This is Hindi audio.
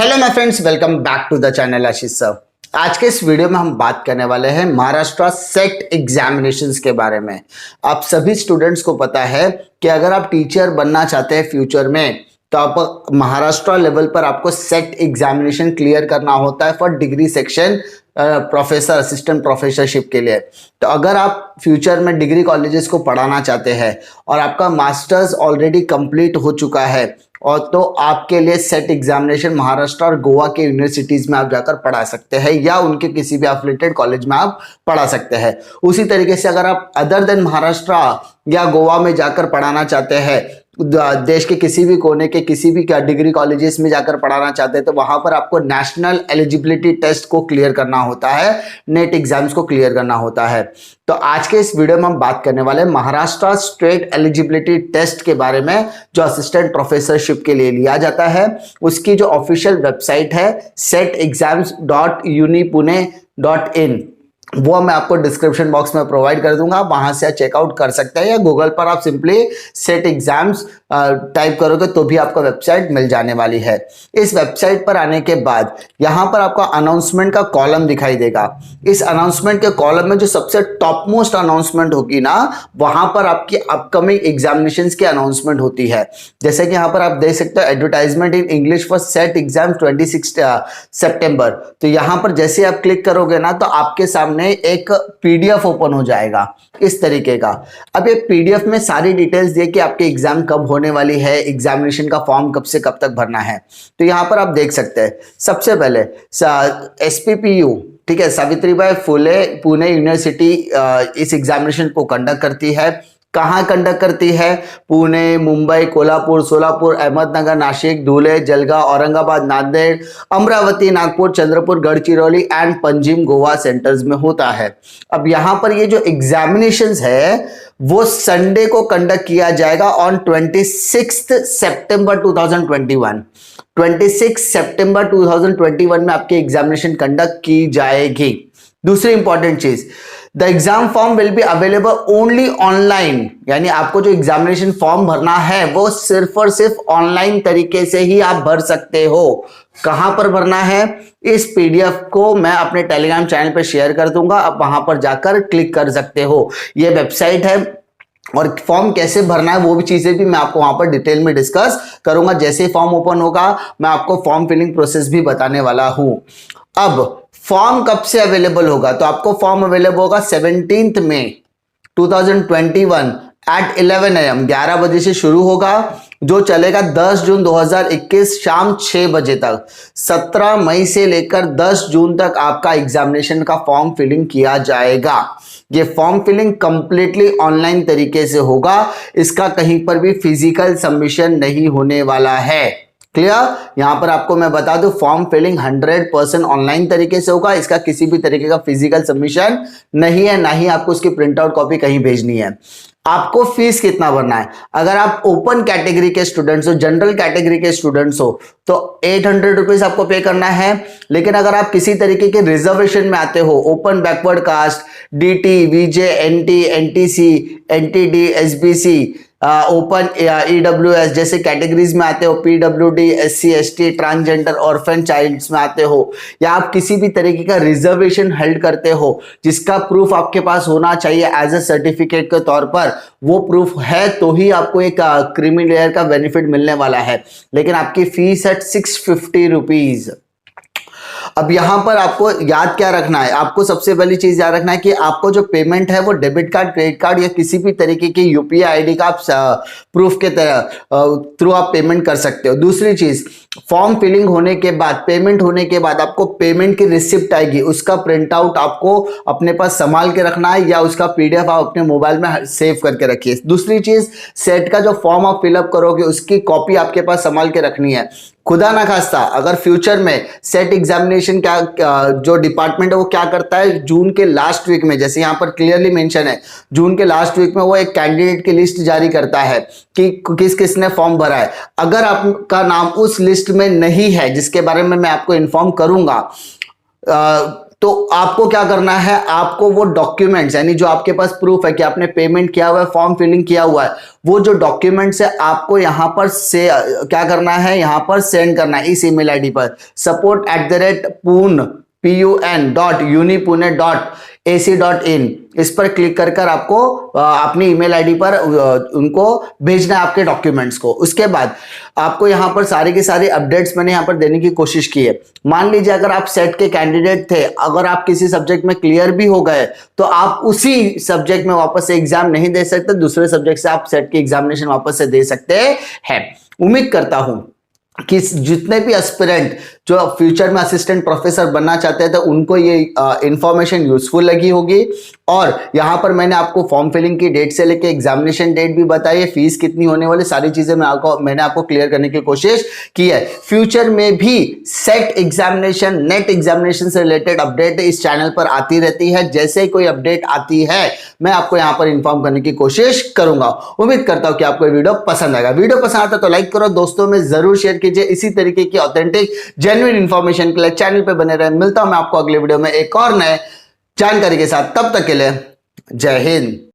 Hello my friends, welcome back to the channel Ashish sir. आज के इस वीडियो में हम बात करने वाले हैं महाराष्ट्र सेट एग्जामिनेशंस के बारे में। आप सभी स्टूडेंट्स को पता है कि अगर आप टीचर बनना चाहते हैं फ्यूचर में तो आप महाराष्ट्र लेवल पर आपको सेट एग्जामिनेशन क्लियर करना होता है for degree section professor assistant professorship के लिए। तो अगर आप फ्यूचर में डिग्री कॉलेजेस को पढ़ाना चाहते हैं और आपका मास्टर्स ऑलरेडी कंप्लीट हो चुका है और तो आपके लिए सेट एग्जामिनेशन महाराष्ट्र और गोवा के यूनिवर्सिटीज में आप जाकर पढ़ा सकते हैं या उनके किसी भी एफिलिएटेड कॉलेज में आप पढ़ा सकते हैं। उसी तरीके से अगर आप अदर देन महाराष्ट्र या गोवा में जाकर पढ़ाना चाहते हैं, देश के किसी भी कोने के किसी भी डिग्री कॉलेजेस में जाकर पढ़ाना चाहते हैं, तो वहां पर आपको नेशनल एलिजिबिलिटी टेस्ट को क्लियर करना होता है, नेट एग्जाम्स को क्लियर करना होता है। तो आज के इस वीडियो में हम बात करने वाले हैं महाराष्ट्र स्टेट एलिजिबिलिटी टेस्ट के बारे में, जो असिस्टेंट प्रोफेसरशिप के लिए लिया जाता है। उसकी जो ऑफिशियल वेबसाइट है setexams.unipune.in, वो मैं आपको डिस्क्रिप्शन बॉक्स में प्रोवाइड कर दूंगा, वहां से आप चेकआउट कर सकते हैं या गूगल पर आप सिंपली सेट एग्जाम्स टाइप करोगे तो भी आपको वेबसाइट मिल जाने वाली है। इस वेबसाइट पर आने के बाद यहां पर आपको अनाउंसमेंट का कॉलम दिखाई देगा। इस अनाउंसमेंट के कॉलम में जो सबसे टॉप मोस्ट अनाउंसमेंट होगी ना, वहां पर आपकी अपकमिंग एग्जामिनेशंस की अनाउंसमेंट होती है। जैसे कि यहां पर आप देख सकते हो advertisement in English for set exam 26 सितंबर। तो यहां पर जैसे आप क्लिक करोगे ना तो आपके सामने एक पीडीएफ ओपन हो जाएगा इस तरीके का। अब ये पीडीएफ में सारी डिटेल्स दिए कि आपके एग्जाम कब होने वाली है, एग्जामिनेशन का फॉर्म कब से कब तक भरना है। तो यहां पर आप देख सकते हैं सबसे पहले SPPU, ठीक है, सावित्रीबाई फुले पुणे यूनिवर्सिटी इस एग्जामिनेशन को कंडक्ट करती है। कहाँ कंडक्ट करती है? पुणे, मुंबई, कोल्हापुर, सोलापुर, अहमदनगर, नासिक, धुले, जलगांव, औरंगाबाद, नांदेड़, अमरावती, नागपुर, चंद्रपुर, गढ़चिरौली एंड पंजिम गोवा सेंटर्स में होता है। अब यहाँ पर ये जो एग्जामिनेशंस है वो संडे को कंडक्ट किया जाएगा ऑन 26 सितंबर 2021। 26 सितंबर 2021 में आपकी एग्जामिनेशन कंडक्ट की जाएगी। दूसरी इंपॉर्टेंट चीज, the exam form will be available only online, यानी आपको जो एग्जामिनेशन फॉर्म भरना है वो सिर्फ और सिर्फ ऑनलाइन तरीके से ही आप भर सकते हो। कहां पर भरना है? इस पीडीएफ को मैं अपने टेलीग्राम चैनल पर शेयर कर दूंगा, आप वहां पर जाकर क्लिक कर सकते हो। ये वेबसाइट है और फॉर्म कैसे भरना है वो भी चीजें भी मैं आपको वहां पर डिटेल में डिस्कस करूंगा। जैसे फॉर्म ओपन होगा मैं आपको फॉर्म फिलिंग प्रोसेस भी बताने वाला हूं। अब फॉर्म कब से अवेलेबल होगा? तो आपको फॉर्म अवेलेबल होगा 17 मई 2021 एट 11 AM, 11 बजे से शुरू होगा, जो चलेगा 10 जून 2021 शाम 6 बजे तक। 17 मई से लेकर 10 जून तक आपका एग्जामिनेशन का फॉर्म फिलिंग किया जाएगा। ये फॉर्म फिलिंग कंप्लीटली ऑनलाइन तरीके से होगा, इसका कहीं पर भी फिजिकल सबमिशन नहीं होने वाला है। क्लियर? यहां पर आपको मैं बता दूं फॉर्म फिलिंग 100% ऑनलाइन तरीके से होगा, इसका किसी भी तरीके का फिजिकल सबमिशन नहीं है, ना ही आपको उसकी प्रिंट आउट कॉपी कहीं भेजनी है। आपको फीस कितना भरना है? अगर आप ओपन कैटेगरी के स्टूडेंट्स हो, जनरल कैटेगरी के स्टूडेंट्स हो तो 800 रुपीज आपको पे करना है। लेकिन अगर आप किसी तरीके के रिजर्वेशन में आते हो, open backward caste, DT, VJ, NT, NTC, NTD, SBC, open EWS जैसे कैटेगरीज में आते हो, PWD, SC, ST, transgender, orphan childs में आते हो, या आप किसी भी तरीके का रिजर्वेशन हेल्ड करते हो जिसका प्रूफ आपके पास होना चाहिए एज ए सर्टिफिकेट के तौर पर, वो प्रूफ है तो ही आपको एक क्रीमी लेयर का बेनिफिट मिलने वाला है। लेकिन आपकी फीस है 650 रुपीज। अब यहां पर आपको याद क्या रखना है? आपको सबसे पहली चीज याद रखना है कि आपको जो पेमेंट है वो डेबिट कार्ड, क्रेडिट कार्ड या किसी भी तरीके की UPI ID का आप प्रूफ के थ्रू आप पेमेंट कर सकते हो। दूसरी चीज, फॉर्म फिलिंग होने के बाद, पेमेंट होने के बाद आपको पेमेंट की रिसिप्ट आएगी, उसका प्रिंट आउट आपको अपने पास संभाल के रखना है या उसका PDF आप अपने मोबाइल में सेव करके रखिए। दूसरी चीज, सेट का जो फॉर्म आप फिलअप करोगे उसकी कॉपी आपके पास संभाल के रखनी है। खुदा ना खास्ता अगर फ्यूचर में सेट एग्जामिनेशन जो डिपार्टमेंट है वो क्या करता है, जून के लास्ट वीक में, जैसे यहां पर क्लियरली मेंशन है, जून के लास्ट वीक में वो एक कैंडिडेट की लिस्ट जारी करता है कि किस किसने फॉर्म भरा है। अगर आपका नाम उस लिस्ट में नहीं है, जिसके बारे में मैं आपको इन्फॉर्म करूंगा, तो आपको क्या करना है, आपको वो डॉक्यूमेंट्स यानी जो आपके पास प्रूफ है कि आपने पेमेंट किया हुआ है, फॉर्म फिलिंग किया हुआ है, वो जो डॉक्यूमेंट्स है आपको यहां पर से क्या करना है, यहां पर सेंड करना है इस ईमेल आईडी पर support@punipune.ac.in। इस पर क्लिक कर कर आपको अपनी ईमेल आईडी पर उनको भेजना है आपके डॉक्यूमेंट्स को। उसके बाद आपको यहां पर सारी की सारी अपडेट्स मैंने यहां पर देने की कोशिश की है। मान लीजिए अगर आप सेट के कैंडिडेट थे, अगर आप किसी सब्जेक्ट में क्लियर भी हो गए तो आप उसी सब्जेक्ट में वापस से एग्जाम नहीं दे सकते, दूसरे सब्जेक्ट से आप सेट की एग्जामिनेशन वापस से दे सकते हैं। उम्मीद करता हूं कि जितने भी एस्पिरेंट जो फ्यूचर में असिस्टेंट प्रोफेसर बनना चाहते हैं तो उनको ये इंफॉर्मेशन यूजफुल लगी होगी। और यहां पर मैंने आपको फॉर्म फिलिंग की डेट से लेके एग्जामिनेशन डेट भी बताई है, फीस कितनी होने वाली, सारी चीजें मैंने आपको क्लियर करने की कोशिश की है। फ्यूचर में भी सेट एग्जामिनेशन, नेट एग्जामिनेशन से रिलेटेड अपडेट इस चैनल पर आती रहती है। जैसे ही कोई अपडेट आती है मैं आपको यहां पर इन्फॉर्म करने की कोशिश करूंगा। उम्मीद करता हूं कि आपको वीडियो पसंद आएगा। वीडियो पसंद आता तो लाइक करो, दोस्तों में जरूर शेयर कीजिए। इसी तरीके की ऑथेंटिक जेन्युइन इंफॉर्मेशन के लिए चैनल पे बने रहे। मिलता हूं मैं आपको अगले वीडियो में एक और नए जानकारी के साथ, तब तक के लिए जय हिंद।